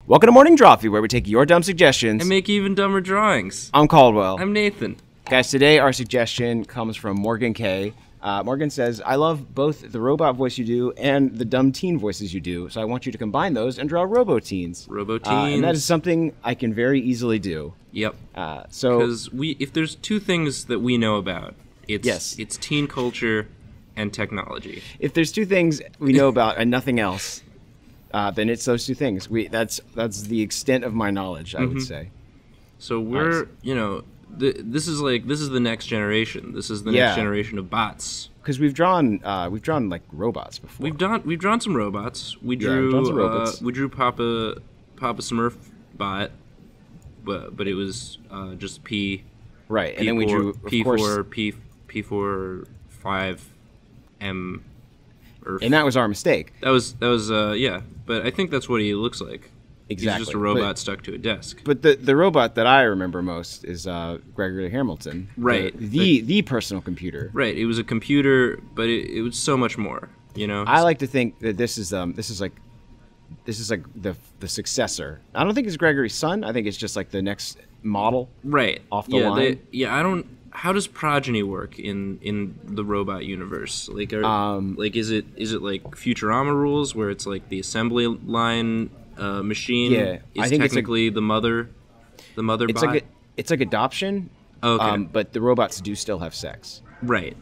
Welcome to Morning Drawfee, where we take your dumb suggestions. And make even dumber drawings. I'm Caldwell. I'm Nathan. Guys, today our suggestion comes from Morgan K. Morgan says, I love both the robot voice you do and the dumb teen voices you do, so I want you to combine those and draw robo-teens. Roboteens. And that is something I can very easily do. Yep. Because if there's two things that we know about, Yes. it's teen culture and technology. If there's two things we know about and nothing else, then it's those two things. That's the extent of my knowledge, I would say. So we're, this is the next generation. This is the next generation of bots. Because we've drawn like robots before. We've drawn some robots. We drew Papa Smurf bot, but it was just P. Right, P4, and then we drew P4 5M. And that was our mistake. That was yeah. But I think that's what he looks like. Exactly. He's just a robot stuck to a desk. But the robot that I remember most is Gregory Hamilton. Right. The personal computer. Right. It was a computer, but it was so much more. I like to think that this is like the successor. I don't think it's Gregory's son. I think it's just like the next model. Right. Off the line. I don't. How does progeny work in the robot universe? Like, is it like Futurama rules where it's like the assembly line machine? Yeah, I think technically the mother bot. It's like adoption. Okay. But the robots do still have sex. Right.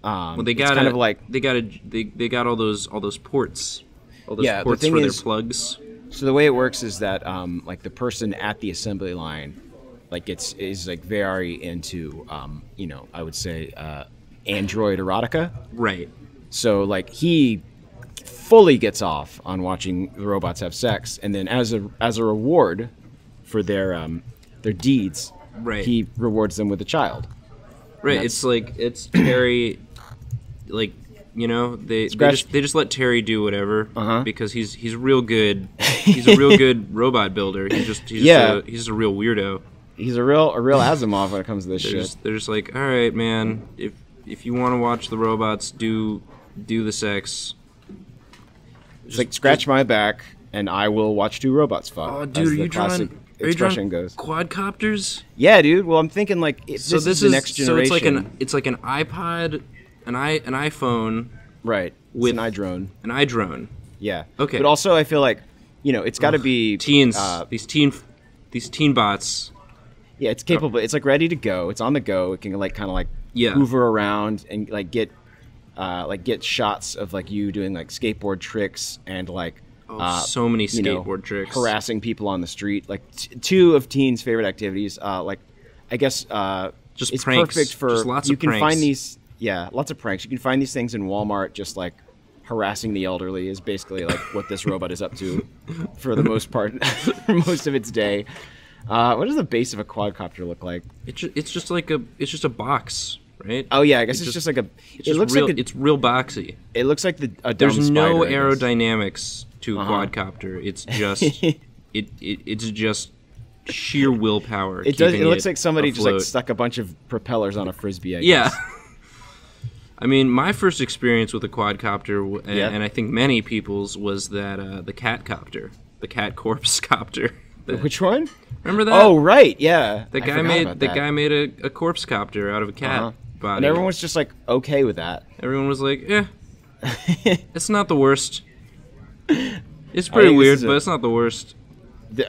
Well, they got they got all those ports. All those ports for their plugs. So the way it works is that like the person at the assembly line, like is like very into I would say android erotica. Right. So like he fully gets off on watching the robots have sex, and then as a reward for their deeds, right, he rewards them with a child. Right. It's Terry, like they just let Terry do whatever because he's real good. He's a real good robot builder. He's just a real weirdo. He's a real Asimov when it comes to this shit. They're just like, all right, man. If you want to watch the robots do the sex, it's like scratch my back and I will watch two robots fuck. Oh, dude, are you drawing quadcopters? Yeah, dude. Well, I'm thinking like this is the next generation. So it's like an iPod, an iPhone, right? With an iDrone. An iDrone. Yeah. Okay. But also, I feel like it's got to be teens. These teen bots. Yeah, it's capable. It's like ready to go. It's on the go. It can like kind of like hoover around and like get shots of like you doing like skateboard tricks and like so many skateboard tricks, harassing people on the street. Like two of teens' favorite activities. Like I guess just it's pranks. perfect for just lots you of can pranks. find these. Yeah, lots of pranks. You can find these things in Walmart. Just like harassing the elderly is basically like what this robot is up to for the most part, for most of its day. What does the base of a quadcopter look like? It's just a box, right? Oh yeah, I guess it's just like a. It's real boxy. It looks like a dumb There's no spider, aerodynamics to a quadcopter. It's just it's just sheer willpower. It looks like somebody afloat. just like stuck a bunch of propellers on a frisbee. I guess. Yeah. I mean, my first experience with a quadcopter, and I think many people's, was that the cat copter, the cat corpse copter. Which one? Remember that? Oh right, yeah. The guy made a corpse copter out of a cat body, and everyone was just like okay with that. Everyone was like, it's not the worst. It's pretty weird, but it's not the worst.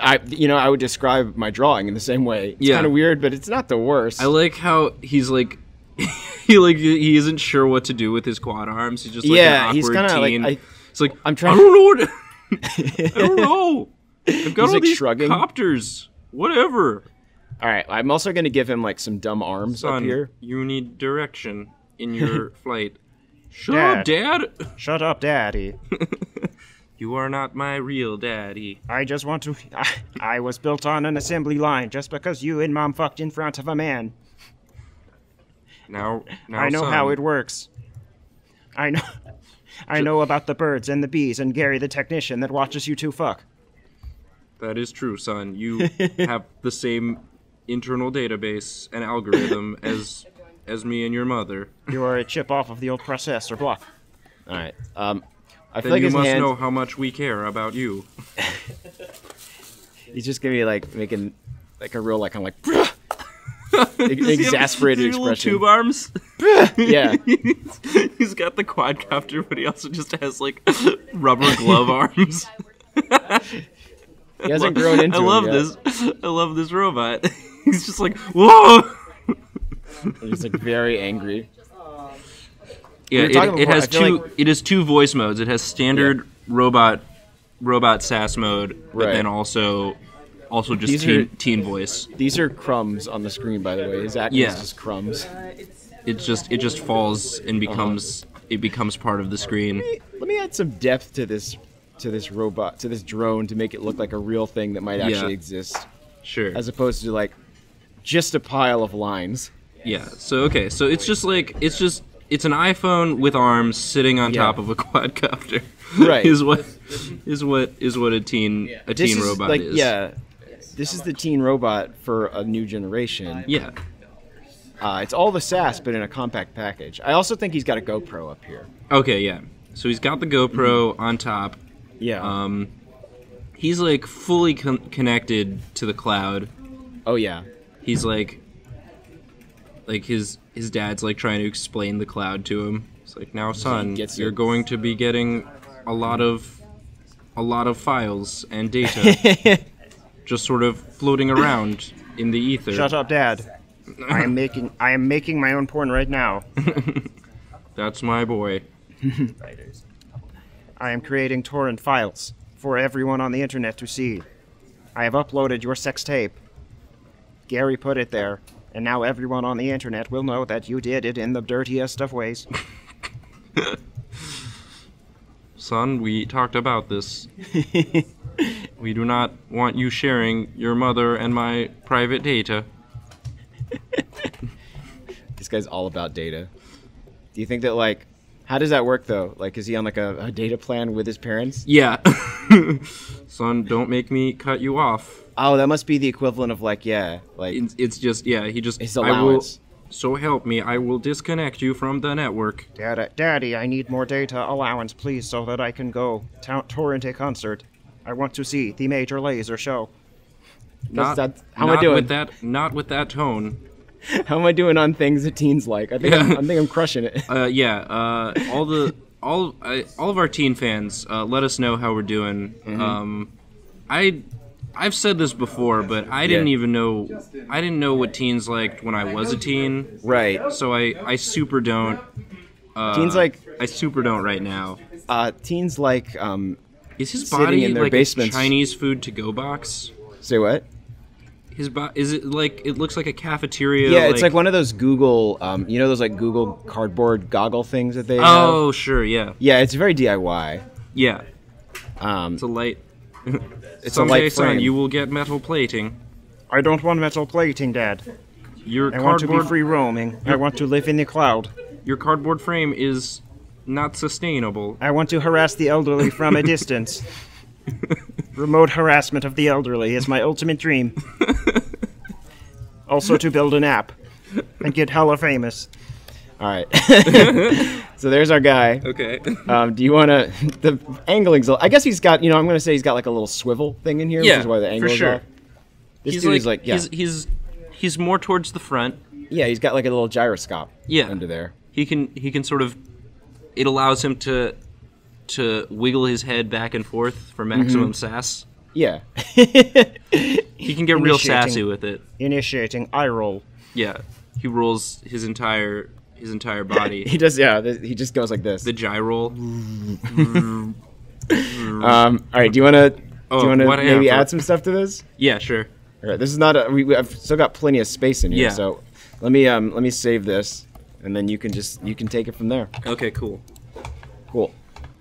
I would describe my drawing in the same way. It's kind of weird, but it's not the worst. I like how he's like, he isn't sure what to do with his quad arms. He's just like an awkward he's kind of teen. like it's like I'm trying. I don't know what. I don't know. I've got He's all like these shrugging. copters. Whatever. All right, I'm also gonna give him like some dumb arms up here. You need direction in your flight. Shut up, Dad. Shut up, Daddy. You are not my real daddy. I just want to. I was built on an assembly line just because you and Mom fucked in front of a man. Now I know son. how it works. I know about the birds and the bees and Gary the technician that watches you two fuck. That is true, son. You have the same internal database and algorithm as me and your mother. You are a chip off of the old processor block. All right. I Then you must know how much we care about you. He's just gonna be like making like a real like kind of like exasperated expression. Tube arms. Yeah. He's got the quadcopter, but he also just has like rubber glove arms. He hasn't grown into. I love this robot. He's just like, whoa. He's like very angry. Yeah, it has two voice modes. It has standard robot sass mode, but then also just teen voice. These are crumbs on the screen, by the way. His acting is just crumbs. It just falls and becomes part of the screen. Let me add some depth to this robot, to this drone, to make it look like a real thing that might actually exist. Sure. As opposed to like just a pile of lines. Yeah. So it's an iPhone with arms sitting on top of a quadcopter. Right. is what a teen robot is. Yeah. This is the teen robot for a new generation. Yeah. It's all the sass, but in a compact package. I also think he's got a GoPro up here. Okay, yeah. So he's got the GoPro on top. Yeah. He's like fully connected to the cloud. Oh yeah. He's like his dad's like trying to explain the cloud to him. It's like, now son, you're going to be getting a lot of files and data just sort of floating around in the ether. Shut up, Dad. I am making my own porn right now. That's my boy. I am creating torrent files for everyone on the internet to see. I have uploaded your sex tape. Gary put it there, and now everyone on the internet will know that you did it in the dirtiest of ways. Son, we talked about this. We do not want you sharing your mother and my private data. This guy's all about data. Do you think that, like, how does that work, though? Like, is he on, like, a data plan with his parents? Yeah. Son, don't make me cut you off. Oh, that must be the equivalent of, like, yeah. Like, it's just, yeah, he just... his allowance. So help me, I will disconnect you from the network. Daddy, I need more data allowance, please, so that I can go torrent a concert. I want to see the Major Lazer show. How am I doing? Not with that tone. How am I doing on things that teens like? I think I'm crushing it. All of our teen fans, let us know how we're doing. Mm-hmm. I've said this before, but I didn't know what teens liked when I was a teen. Right. So I super don't. Teens like I super don't right now. Teens like is his body in their like basements. a Chinese food to go box? Say what? Is it like, it looks like a cafeteria? Yeah, it's like one of those Google, those like Google cardboard goggle things that they have? Oh, sure, yeah. Yeah, it's very DIY. Yeah. It's a light. It's Someday, a light frame. son, you will get metal plating. I don't want metal plating, Dad. I want to be free roaming. I want to live in the cloud. Your cardboard frame is not sustainable. I want to harass the elderly from a distance. Remote harassment of the elderly is my ultimate dream. Also to build an app and get hella famous. All right. So there's our guy. Okay. Do you want to... The angling's... I guess he's got... I'm going to say he's got like a little swivel thing in here, which is why the angle is off. This dude is like... Yeah. He's more towards the front. Yeah, he's got like a little gyroscope under there. He can sort of... It allows him to wiggle his head back and forth for maximum sass. Yeah. He can get real sassy with it. Initiating eye roll. Yeah. He rolls his entire body. He does, yeah. He just goes like this. The gyro. All right, do you want to maybe add some stuff to this? Yeah, sure. All right, this is not I've still got plenty of space in here, so let me save this, and then you can take it from there. Okay, cool. Cool.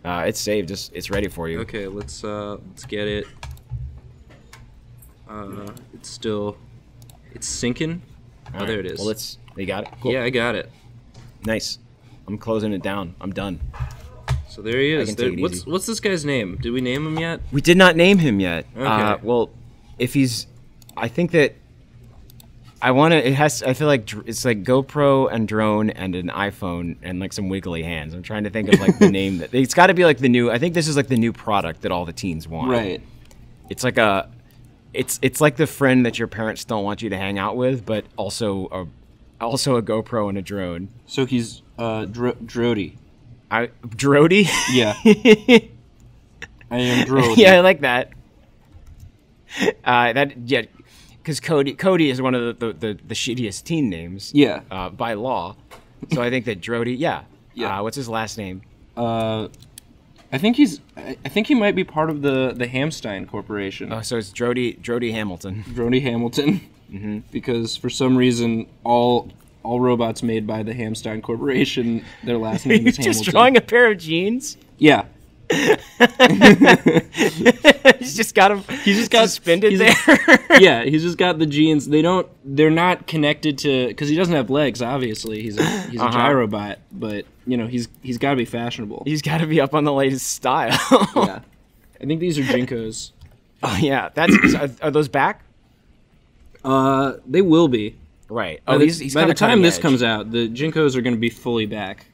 It's saved. It's ready for you. Okay, let's get it. It's syncing. All there it is. Well, you got it? Cool. Yeah, I got it. Nice. I'm closing it down. I'm done. So there he is. What's this guy's name? Did we name him yet? We did not name him yet. Okay. Well, I think that I want to. I feel like it's like GoPro and drone and an iPhone and like some wiggly hands. I'm trying to think of like the name that it's got to be like the new. I think this is like the new product that all the teens want. Right. It's like a it's like the friend that your parents don't want you to hang out with, but also a GoPro and a drone. So he's Drody. Drody? Yeah. I am Drody. Yeah, I like that. Because Cody is one of the shittiest teen names. Yeah. By law. So I think that Drody. Yeah. Yeah. What's his last name? I think he might be part of the Hamstein Corporation. Oh, so it's Drody Hamilton. Drody Hamilton. Mm-hmm. Because for some reason, all robots made by the Hamstein Corporation, their last name is Hamilton. Just drawing a pair of jeans? Yeah. He's just got suspended there. Yeah, he's just got the jeans. They're not connected to, because he doesn't have legs. Obviously, he's a gyrobot, but he's got to be fashionable. He's got to be up on the latest style. Yeah, I think these are Jinkos. Oh yeah, are those back? They will be. Right. By the time this comes out, the Jinkos are going to be fully back.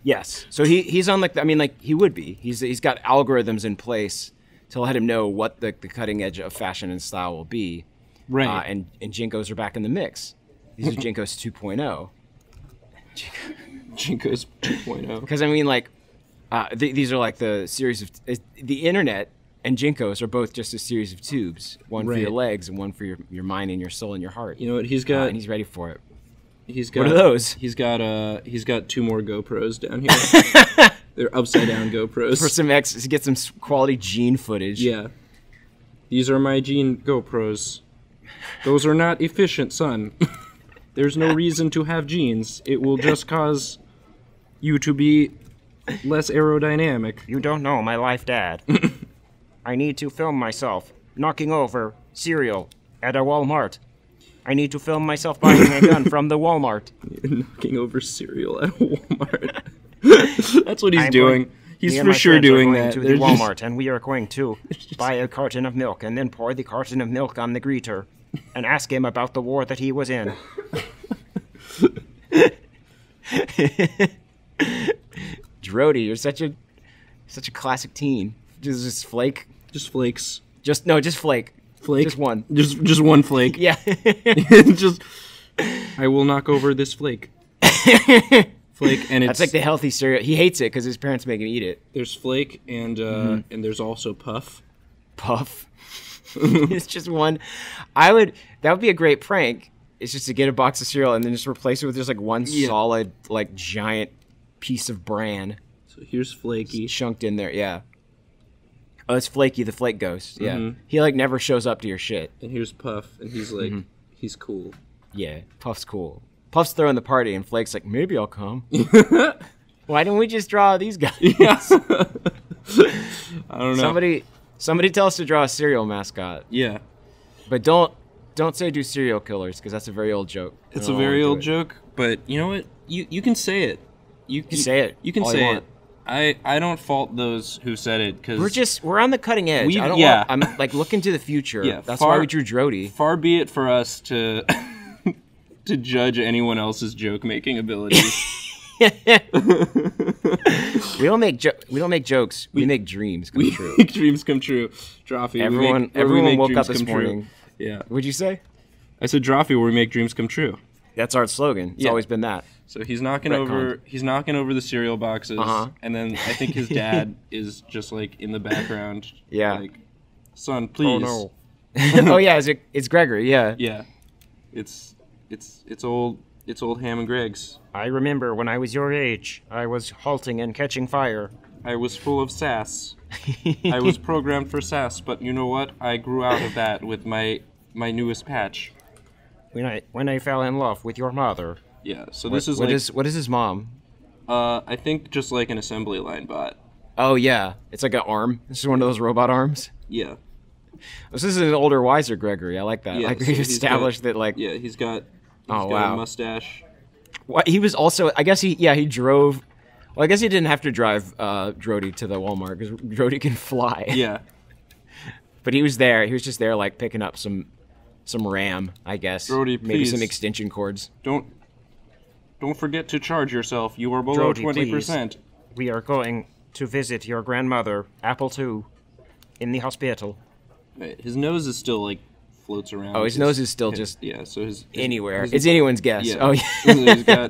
Yes. So he's on he would be. He's got algorithms in place to let him know what the cutting edge of fashion and style will be. Right. And Jinkos are back in the mix. These are Jinkos 2.0. Jinkos 2.0. Because these are like the series of the internet and Jinkos are both just a series of tubes, one for your legs and one for your mind and your soul and your heart. You know what he's got? And he's ready for it. What are those? He's got 2 more GoPros down here. They're upside down GoPros. For some to get some quality gene footage. Yeah. These are my gene GoPros. Those are not efficient, son. There's no reason to have genes. It will just cause you to be less aerodynamic. You don't know my life, Dad. I need to film myself knocking over cereal at a Walmart. I need to film myself buying a gun from the Walmart. Knocking over cereal at a Walmart. That's what he's doing. He's for sure doing that. To the Walmart, and we are going to buy a carton of milk and then pour the carton of milk on the greeter and ask him about the war that he was in. Drody, you're such a classic teen. Just flake. Just flakes. Just flake. Flake? Just one. Just one flake. Yeah. I will knock over this flake. Flake, and that's like the healthy cereal. He hates it because his parents make him eat it. There's Flake, and and there's also Puff. Puff. It's just one. That would be a great prank. It's just to get a box of cereal and then just replace it with just like one solid, like giant piece of bran. So here's Flaky. Chunked in there, yeah. Oh, it's Flaky, the Flake Ghost. Yeah, he like never shows up to your shit. And here's Puff, and he's like, he's cool. Yeah, Puff's cool. Puff's throwing the party, and Flake's like, maybe I'll come. Why don't we just draw these guys? Yeah. I don't know. Somebody tell us to draw a cereal mascot. Yeah, but don't say do serial killers because that's a very old joke. It's a very old joke, but you know what? You can say it. You can say it. You can say it. I don't fault those who said it because we're on the cutting edge. I'm like looking to the future. Yeah, that's why we drew Drody. Far be it for us to to judge anyone else's joke making abilities. We don't make jokes. We make dreams come true. Make dreams come true. Drawfee. Everyone woke up this morning. Yeah. What'd you say? I said Drawfee, where we make dreams come true. That's our slogan. It's always been that. So he's knocking over the cereal boxes, and then I think his dad is just like in the background. Yeah. Like, son, please. Oh no. Oh yeah, it's Gregory. Yeah. Yeah. It's old Ham and Greg's. I remember when I was your age, I was halting and catching fire. I was full of sass. I was programmed for sass, but you know what? I grew out of that with my newest patch. When I fell in love with your mother. Yeah, so what is his mom? I think just like an assembly line bot. Oh yeah, it's like an arm. This is one of those robot arms. Yeah. This is an older, wiser Gregory. I like that. Yeah, like so we established that. Like he's got a mustache. What he was also, I guess he drove. Well, I guess he didn't have to drive Drody to the Walmart because Drody can fly. Yeah. But he was there. He was just there, like picking up some RAM, I guess. Drody, maybe please. Some extension cords. Don't forget to charge yourself. You are below 20%. We are going to visit your grandmother, Apple II, in the hospital. Right. His nose is still like floats around. Oh, his nose is still just yeah. So his anywhere. It's anyone's guess. Yeah. Oh yeah.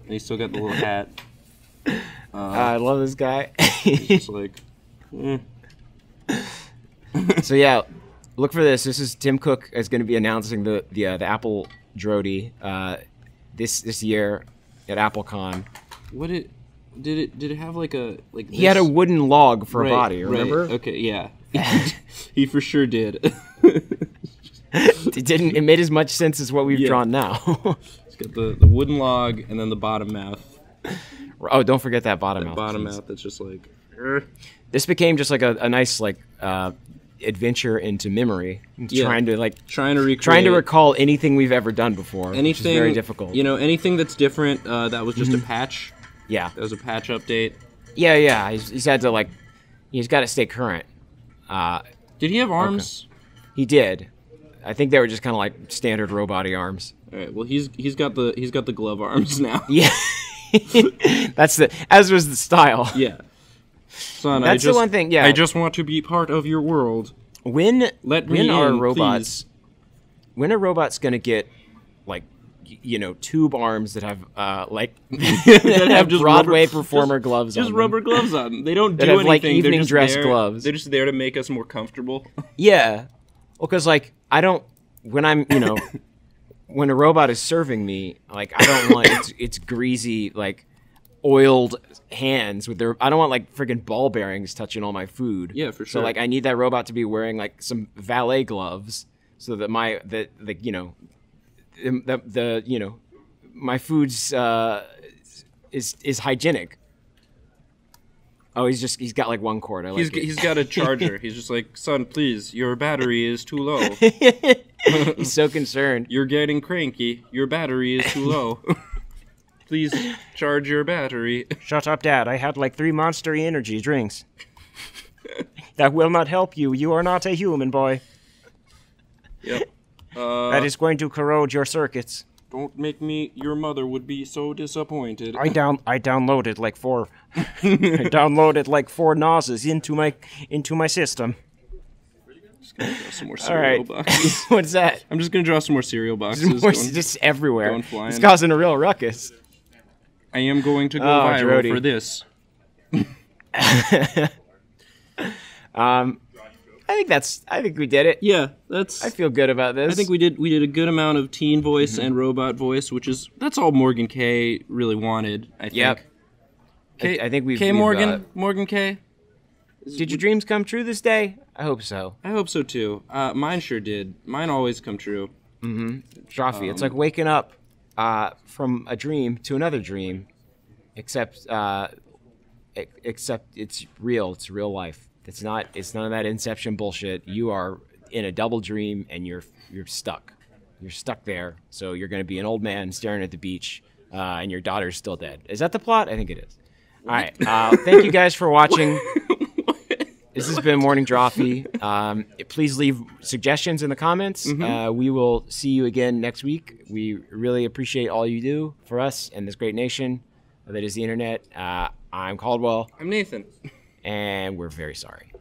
He's still got the little hat. I love this guy. He's just like. So yeah, look for this. This is Tim Cook is going to be announcing the Apple Droid this year at AppleCon. What did it have like a like? He had a wooden log for a body. Remember? Right. Okay, yeah. He for sure did. It didn't. It made as much sense as what we've drawn now. It's got the wooden log and then the bottom mouth. Oh, don't forget that bottom mouth. Bottom mouth. That's just like. This became just like a nice like adventure into memory. Trying to recall anything we've ever done before. Anything, which is very difficult. You know, anything that's different. That was just a patch. Yeah. That was a patch update. Yeah. He's had to like. He's got to stay current. Did he have arms? Okay. He did. I think they were just kind of like standard robot-y arms. All right. Well, he's got the glove arms now. Yeah. That's as was the style. Yeah. Son, that's the one thing. Yeah. I just want to be part of your world. When are robots? Please. When are robots gonna get like tube arms that have that have just Broadway performer gloves on? Just rubber gloves on. They don't do that have, anything. Like evening dress gloves. They're just there to make us more comfortable. Yeah. Well, because like I don't when I'm when a robot is serving me, like I don't want it's greasy like oiled hands with their. I don't want like friggin' ball bearings touching all my food. Yeah, for sure. So like I need that robot to be wearing like some valet gloves so that my my food's is hygienic. Oh, he's got like one cord. He's got a charger. He's just like, son, please, your battery is too low. He's so concerned. You're getting cranky. Your battery is too low. Please charge your battery. Shut up, Dad. I had like 3 Monster Energy drinks. That will not help you. You are not a human, boy. Yep. That is going to corrode your circuits. Don't make me. Your mother would be so disappointed. I downloaded like 4. I downloaded like 4 NOSes into my system. Just gonna draw some more cereal boxes. What's that? I'm just gonna draw some more cereal boxes. Just everywhere. Going flying. It's causing a real ruckus. I am going to go viral for this. I think we did it. Yeah, I feel good about this. I think we did a good amount of teen voice and robot voice, that's all Morgan K really wanted, I think. Yep. I think we've Morgan K. Did your dreams come true this day? I hope so. I hope so too. Mine sure did. Mine always come true. Drawfee. It's like waking up from a dream to another dream, except it's real. It's real life. It's none of that Inception bullshit. You are in a double dream and you're stuck. You're stuck there. So you're going to be an old man staring at the beach, and your daughter's still dead. Is that the plot? I think it is. All right. Thank you guys for watching. This has been Morning Drawfee. Please leave suggestions in the comments. We will see you again next week. We really appreciate all you do for us and this great nation that is the internet. I'm Caldwell. I'm Nathan. And we're very sorry.